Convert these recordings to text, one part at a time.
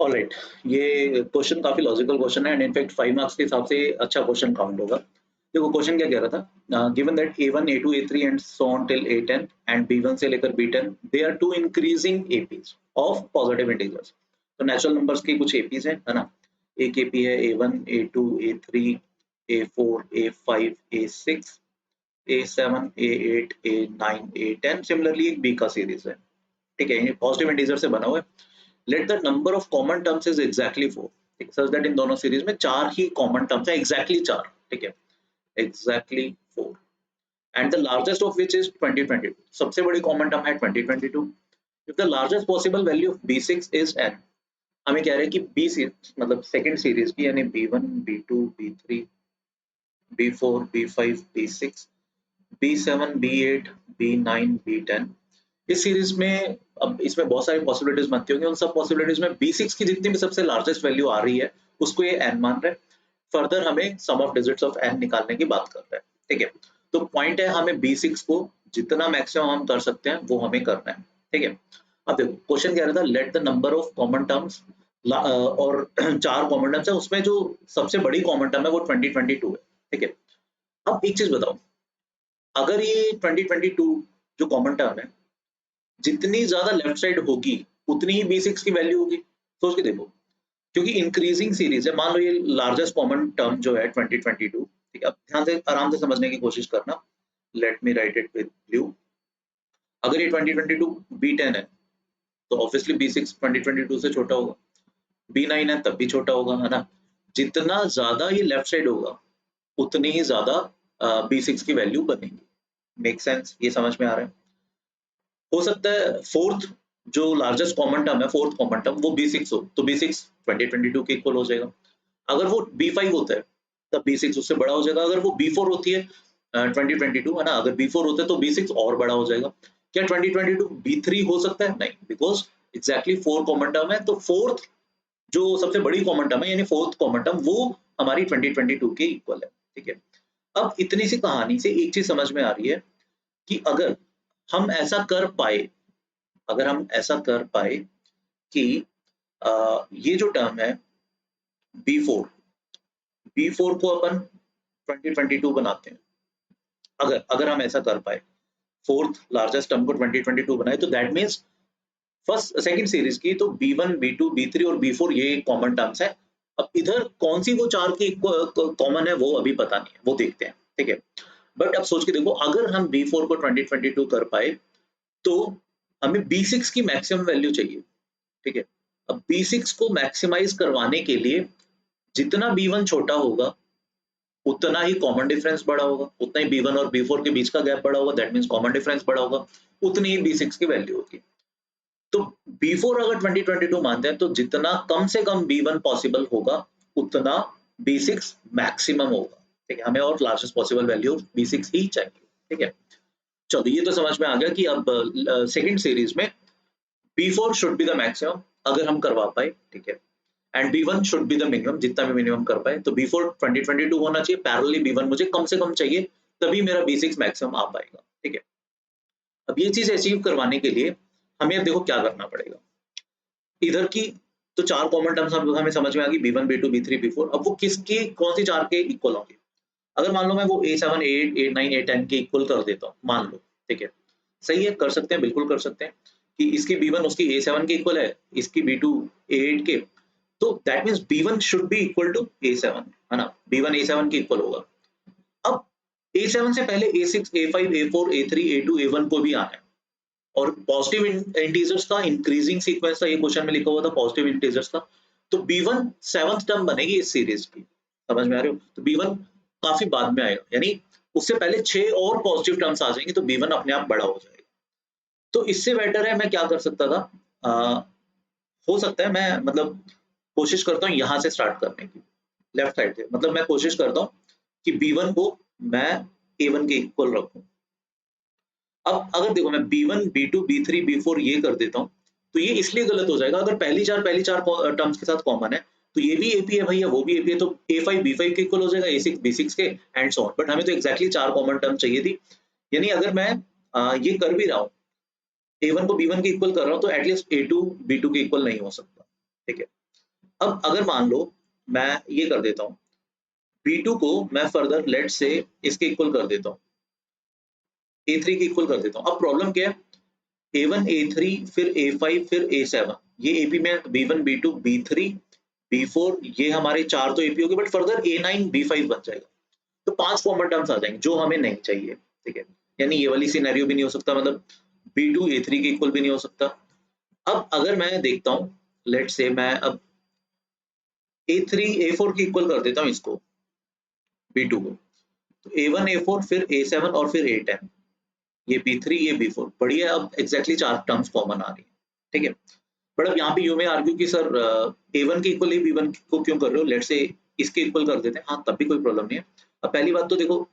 Alright, ये question काफी logical question है एंड इनफैक्ट 5 मार्क्स के हिसाब से अच्छा क्वेश्चन काउंट होगा। देखो क्वेश्चन क्या कह रहा था, given that A1 A2 A3 and so on till A10 and B1 से लेकर B10 they are two increasing APs of positive integers. तो नेचुरल नंबर्स के कुछ एपीज हैं, है ना। एक एपी है A1 A2 A3 A4 A5 A6 A7 A8 A9 A10। Similarly एक बी का सीरीज है, ठीक है, ये पॉजिटिव इंटीजर से बना हुआ है। Let the number of common terms is exactly 4, ठीक है, सच दैट इन दोनों सीरीज में 4 ही कॉमन टर्म्स है, एग्जैक्टली 4, ठीक है, exactly 4 and the largest of which is 2022, सबसे बड़ी कॉमन टर्म है 2022। If the largest possible value of B6 is n, हमें कह रहे हैं कि B6 मतलब सेकंड सीरीज की, यानी B1 B2 B3 B4 B5 B6 B7 B8 B9 B10, इस सीरीज में अब इसमें बहुत सारी पॉसिबिलिटीज बनती होंगी। उन सब पॉसिबिलिटीज में B6 की जितनी भी सबसे लार्जेस्ट वैल्यू आ रही है उसको ये n मान रहे हैं। फर्दर हमें सम ऑफ डिजिट्स ऑफ n निकालने की बात कर रहे हैं, ठीक है। तो पॉइंट है हमें B6 को जितना मैक्सिमम हम कर सकते हैं वो हमें करना है, ठीक है। अब देखो क्वेश्चन कह रहा था let the number of common terms, और 4 कॉमन टर्म्स है, उसमें जो सबसे बड़ी कॉमन टर्म है वो 2022 है, ठीक है। अब एक चीज बताओ, अगर ये 2022 जो कॉमन टर्म है जितनी ज्यादा लेफ्ट साइड होगी उतनी ही B6 की वैल्यू होगी, सोच के देखो, क्योंकि इंक्रीजिंग सीरीज है। मान लो ये लार्जेस्ट कॉमन टर्म जो है 2022, ठीक है। अब ध्यान से आराम से समझने की कोशिश करना, let me right it with blue. अगर ये 2022 B10 है तो ऑब्वियसली B6 2022 से छोटा होगा, B9 है तब भी छोटा होगा, है ना। जितना ज्यादा ये लेफ्ट साइड होगा उतनी ही ज्यादा B6 की वैल्यू बनेगी। Make sense? ये समझ में आ रहा है? हो सकता है फोर्थ जो लार्जेस्ट कॉमन टर्म है, फोर्थ कॉमन टर्म वो B6 हो, तो B6 2022 के इक्वल हो जाएगा। अगर वो B5 होता है तब B6 उससे बड़ा हो जाएगा। अगर वो B4 होती है 2022, है ना, अगर B4 होता है तो B6 और बड़ा हो जाएगा। क्या 2022 B3 हो सकता है? नहीं, बिकॉज एग्जैक्टली 4 कॉमन टर्म है, तो फोर्थ जो सबसे बड़ी कॉमन टर्म है यानी फोर्थ कॉमन टर्म वो हमारी 2022 के इक्वल है, ठीक है। अब इतनी सी कहानी से एक चीज समझ में आ रही है कि अगर हम ऐसा कर पाए, अगर हम ऐसा कर पाए कि ये जो टर्म है B4, B4 को अपन 2022 बनाते हैं, अगर अगर हम ऐसा कर पाए, फोर्थ लार्जेस्ट टर्म को 2022 बनाए, तो that means first second series की तो B1 B2 B3 और B4 ये कॉमन टर्म्स है। अब इधर कौन सी वो चार की कॉमन है वो अभी पता नहीं है, वो देखते हैं, ठीक है। बट अब सोच के देखो, अगर हम B4 को 2022 कर पाए तो हमें B6 की मैक्सिमम वैल्यू चाहिए, ठीक है। अब B6 को मैक्सिमाइज करवाने के लिए जितना B1 छोटा होगा उतना ही कॉमन डिफरेंस बड़ा होगा, उतना ही B1 और B4 के बीच का गैप बड़ा होगा, दैट मींस कॉमन डिफरेंस बड़ा होगा, उतनी ही B6 की वैल्यू होगी। तो B4 अगर 2022 मानते हैं तो जितना कम से कम B1 पॉसिबल होगा उतना B6 मैक्सिमम होगा, ठीक है। हमें और लार्जेस्ट पॉसिबल वैल्यू B6 ही चाहिए, ठीक है। चलो ये तो समझ में आ गया कि अब सेकंड सीरीज में B4 should be the maximum अगर हम करवा पाए, ठीक है, and B1 should be the minimum, जितना भी मिनिमम कर पाए। तो B4 2022 होना चाहिए, पैरेलली B1 मुझे कम से कम चाहिए, तभी मेरा B6 मैक्सिमम आ पाएगा, ठीक है। अब ये चीज अचीव करवाने के लिए हमें अब देखो क्या करना पड़ेगा। इधर की तो चार कॉमन टर्म्स हमें समझ में आ गई, B1 B2 B3 B4। अब वो किसकी कौन सी चार के इक्वल होंगे? अगर मान लो मैं वो A7 A8 A9 A10 के इक्वल कर देता हूँ, मान लो, ठीक है, सही है, कर सकते हैं, बिल्कुल कर सकते हैं कि इसकी B1 उसकी A7 के इक्वल है, इसकी B2 A8 के, तो that means B1 should be equal to A7, है ना। B1 A7 के इक्वल होगा। अब A7 से पहले A6 A5 A4 A3 A2 A1 को भी आना है, और पॉजिटिव इंटीजर्स का इंक्रीजिंग सीक्वेंस था, ये क्वेश्चन में लिखा हुआ था पॉजिटिव इंटीजर्स का। तो B1 सेवंथ टर्म बनेगी इस सीरीज की, समझ में आ रही हो? तो B1 काफी बाद में आएगा, यानी उससे पहले 6 और पॉजिटिव टर्म्स आ जाएंगे, तो B1 अपने आप बड़ा हो जाएगा। तो इससे बेटर है मैं क्या कर सकता था, हो सकता है मैं मतलब कोशिश करता हूँ यहाँ से स्टार्ट करने की, लेफ्ट साइड से, मतलब मैं कोशिश करता हूँ कि B1 को मैं A1 के इक्वल रखूं। अब अगर देखो मैं B1 B2 B3 B4 ये कर देता हूँ तो ये इसलिए गलत हो जाएगा, अगर पहली चार टर्म्स के साथ कॉमन है तो ये भी AP है भैया, वो भी AP है, तो A5 B5 के इक्वल हो जाएगा, A6 B6 के एंड सो ऑन। बट हमें तो एग्जैक्टली चार कॉमन टर्म चाहिए थी, यानी अगर मैं ये कर भी रहा हूँ, A1 को B1 के इक्वल कर रहा हूँ, तो एटलीस्ट A2 B2 के इक्वल नहीं हो सकता, ठीक है। अब अगर मान लो मैं ये कर देता हूँ, B2 को मैं फर्दर लेट से इसके इक्वल कर देता हूँ, A3 के इक्वल कर देता हूँ। अब प्रॉब्लम क्या है, A1 A3 फिर A5 फिर A7, ये AP में B1 B2 B3 B4, ये हमारे 4 तो AP हो गए, बट फर्दर A9 B5 बन जाएगा। तो 5 कॉमन टर्म्स आ जाएंगे जो हमें नहीं चाहिए, ठीक है। यानी ये वाली सिनेरियो भी नहीं हो सकता, मतलब B2 A3 के इक्वल भी नहीं हो सकता। अब अगर मैं देखता हूँ, लेट से मैं अब A3 A4 के इक्वल कर देता हूँ इसको, B2 को, तो A1 A4 फिर A7 और फिर A10, ये B3 ये B4, बढ़िया। अब एग्जैक्टली 4 टर्म्स कॉमन आ रही है, ठीक है। बट अब यहाँ पे यू में आर्ग्यू कि सर A1 के इक्वल ही B1 को क्यों कर रहे हो, लेट से इसके इक्वल कर देते हैं, हाँ तब भी कोई प्रॉब्लम नहीं है। अब पहली बात तो देखो,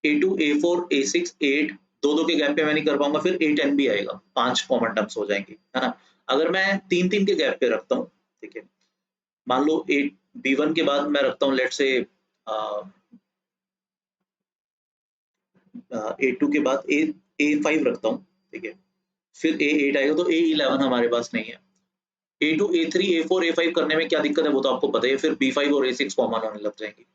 A2 A4 A6 A8 दो के गैप पे मैं नहीं कर पाऊंगा, फिर A10 भी आएगा, 5 कॉमन टर्म्स हो जाएंगे, है ना। अगर मैं 3 के गैप पे रखता हूँ, ठीक है, मान लो B1 के बाद मैं रखता हूँ लेट से A2 के बाद A5 रखता हूँ, ठीक है, फिर A8 आएगा, तो A11 हमारे पास नहीं है। A2 A3 A4 A5 करने में क्या दिक्कत है, वो तो आपको पता है, फिर B5 और A6 कॉमन होने लग जाएंगे।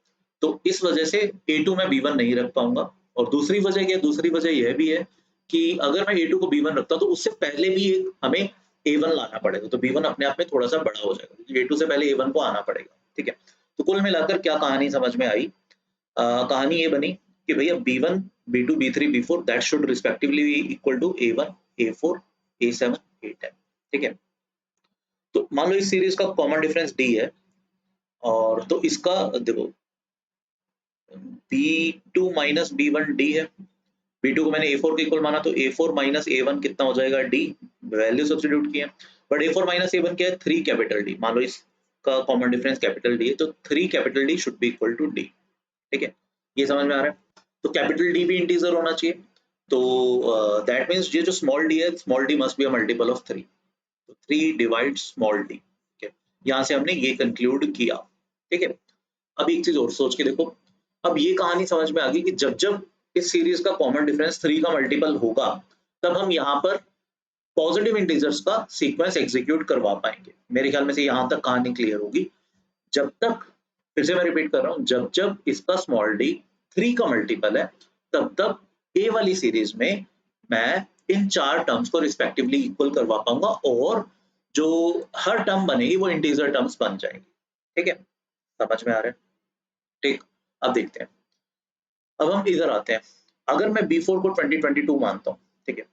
तो इस वजह से A2 में B1 नहीं रख पाऊंगा। और दूसरी वजह क्या है, दूसरी वजह यह भी है कि अगर मैं A2 को B1 रखता हूं, तो उससे पहले भी हमें A1 लाना पड़ेगा, तो B1 अपने आप में थोड़ा सा बड़ा हो जाएगा, क्योंकि A2 से पहले A1 को आना पड़ेगा, ठीक है। तो कुल मिलाकर क्या कहानी समझ में आई, कहानी ये बनी कि भैया B1 B2 B3 B4 that should respectively equal to A1 A4 A7 A10, ठीक है। तो मान लो इस सीरीज का कॉमन डिफरेंस D है, और तो इसका देखो B2 माइनस B1 D है, B2 को मैंने A4 के इक्वल माना, तो A4 माइनस A1 कितना हो जाएगा D, वैल्यू सब्स्टिट्यूट किया। बट A4 माइनस A1 क्या है, 3 कैपिटल D, मान लो इसका कॉमन डिफरेंस कैपिटल D है, तो 3 capital D should be equal to D, ठीक है। ये समझ में आ रहा है। तो कैपिटल D भी इंटीजर होना चाहिए, तो दैट मींस ये जो स्मॉल d है, small d must be a multiple of 3, तो 3 डिवाइड स्मॉल d, ठीक है। यहाँ से हमने ये कंक्लूड किया, ठीक है। अब एक चीज और सोच के देखो, अब ये कहानी समझ में आ गई कि जब जब इस सीरीज का कॉमन डिफरेंस 3 का मल्टीपल होगा, तब हम यहाँ पर पॉजिटिव इंटीजर्स का सीक्वेंस एग्जीक्यूट करवा पाएंगे। मेरे ख्याल में से यहाँ तक कहानी क्लियर होगी। जब तक, फिर से मैं रिपीट कर रहा हूँ, जब जब इसका स्मॉल डी 3 का मल्टीपल है, तब तब ए वाली सीरीज में मैं इन 4 टर्म्स को रिस्पेक्टिवली इक्वल करवा पाऊंगा, और जो हर टर्म बनेगी वो इंटीजर टर्म्स बन जाएंगी, ठीक है। समझ में आ रहा है, ठीक। अब देखते हैं, अब हम इधर आते हैं। अगर मैं B4 को 2022 मानता हूँ, ठीक है,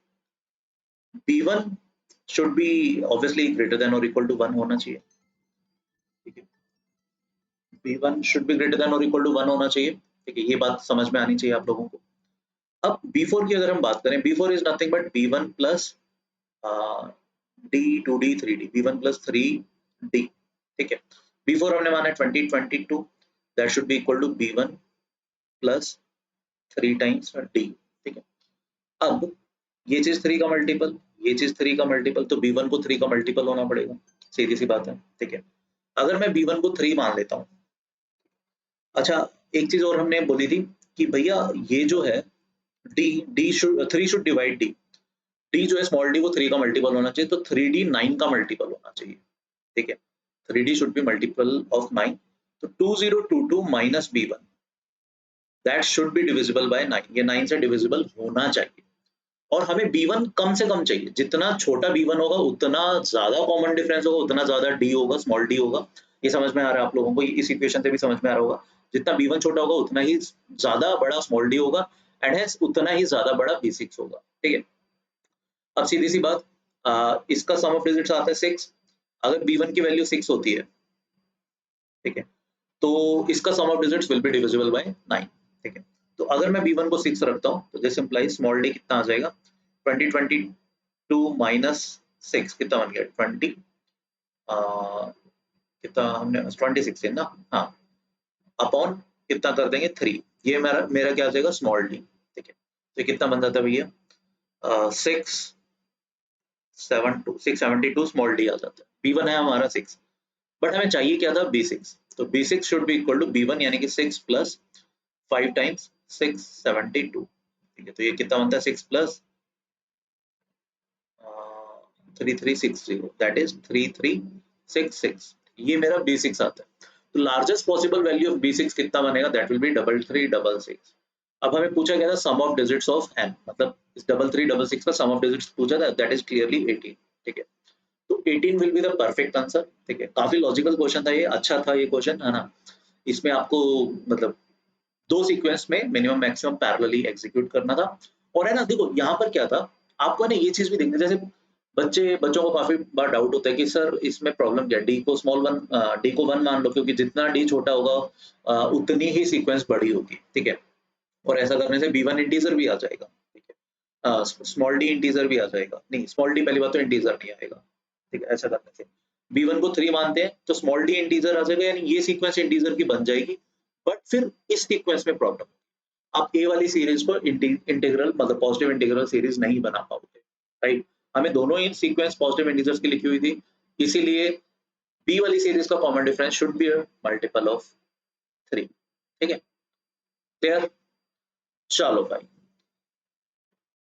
B1 should B obviously greater than और इक्वल टू 1 होना चाहिए, ठीक है। B1 should be greater than और इक्वल टू 1 होना चाहिए, ठीक है। ये बात समझ में आनी चाहिए आप लोगों को। अब B4 की अगर हम बात करें, B4 is nothing but B1 plus D 2D 3D, B1 plus 3D, ठीक है। B4 हमने माना है 2022, that should be equal to B1 plus 3 times D, ठीक है। अब ये चीज 3 का मल्टीपल, ये चीज 3 का मल्टीपल, तो B1 को 3 का मल्टीपल होना पड़ेगा, सीधी सी बात है, ठीक है। अगर मैं B1 को 3 मान लेता हूँ, अच्छा, एक चीज और हमने बोली थी कि भैया ये जो है D should 3 should divide D जो है स्मॉल d वो 3 का मल्टीपल होना चाहिए, तो 3D 9 का मल्टीपल होना चाहिए, ठीक है। 3D should be multiple of 9, तो 2022 minus B1 that should B divisible by 9, ये 9 से डिविजिबल होना चाहिए। और हमें B1 कम से कम चाहिए, जितना छोटा B1 होगा उतना ज्यादा कॉमन डिफरेंस होगा, उतना ज्यादा D होगा, स्मॉल d होगा। ये समझ में आ रहा है आप लोगों को, इस इक्वेशन से भी समझ में आ रहा होगा, जितना B1 छोटा होगा उतना ही ज्यादा बड़ा स्मॉल d होगा, एंड हेंस उतना ही ज्यादा बड़ा B6 होगा, ठीक है। अब सीधी सी बात, इसका सम ऑफ डिजिट्स आता है 6, अगर B1 की वैल्यू 6 होती है, ठीक है, तो इसका sum of digits will be divisible by 9, ठीक है। तो अगर मैं B1 को 6 रखता हूँ, तो दिस इंप्लाइज स्मॉल d कितना आ जाएगा, 2022 माइनस 6 कितना बन गया 20, कितना हमने 26 है ना, हाँ, अपॉन कितना कर देंगे 3, ये मेरा मेरा क्या आ जाएगा स्मॉल d, ठीक है। तो कितना बन जाता है भैया 672 स्मॉल d आ जाता है, B1 है हमारा 6, बट हमें चाहिए क्या था B6, तो B6 should be equal to B1 यानी कि 6 प्लस 5 टाइम्स 672, ठीक है। तो ये कितना बनता है 6 प्लस 3360, दैट इज 3366, ये मेरा B6 आता है। तो largest possible value of B6 कितना बनेगा, दैट विल बी 3366। अब हमें पूछा गया था सम ऑफ डिजिट्स ऑफ n, मतलब इस 3366 का सम ऑफ डिजिट्स पूछा था, दैट इज क्लियरली 18। ठीक है, तो 18 will be the perfect answer. ठीक है, काफी लॉजिकल क्वेश्चन था ये, अच्छा था ये क्वेश्चन, है ना। इसमें आपको मतलब दो सीक्वेंस में मिनिमम मैक्सिमम पैरेलली एग्जीक्यूट करना था। और है ना, देखो यहाँ पर क्या था, आपको है ना ये चीज भी देखनी, जैसे बच्चों को काफी बार डाउट होता है कि सर इसमें प्रॉब्लम क्या है, डी को स्मॉल वन, डी को वन मान लो, क्योंकि जितना डी छोटा होगा उतनी ही सीक्वेंस बड़ी होगी। ठीक है, और ऐसा करने से बी वन इंटीजर भी आ जाएगा। ठीक है, स्मॉल डी इंटीजर भी आ जाएगा, नहीं स्मॉल डी पहली बात तो इंटीजर नहीं आएगा। ठीक है, ऐसा करने से बी वन को 3 मानते हैं तो स्मॉल डी इंटीजर आ जाएगा, यानी ये सीक्वेंस इंटीजर की बन जाएगी। बट फिर इस सीक्वेंस में प्रॉब्लम, आप ए वाली सीरीज को इंटीग्रल मतलब पॉजिटिव इंटीग्रल सीरीज नहीं बना पाओगे। राइट, हमें दोनों ही सीक्वेंस पॉजिटिव इंटीजर्स की लिखी हुई थी, इसीलिए बी वाली सीरीज का common difference should be multiple of 3। ठीक है, क्लियर, चलो भाई।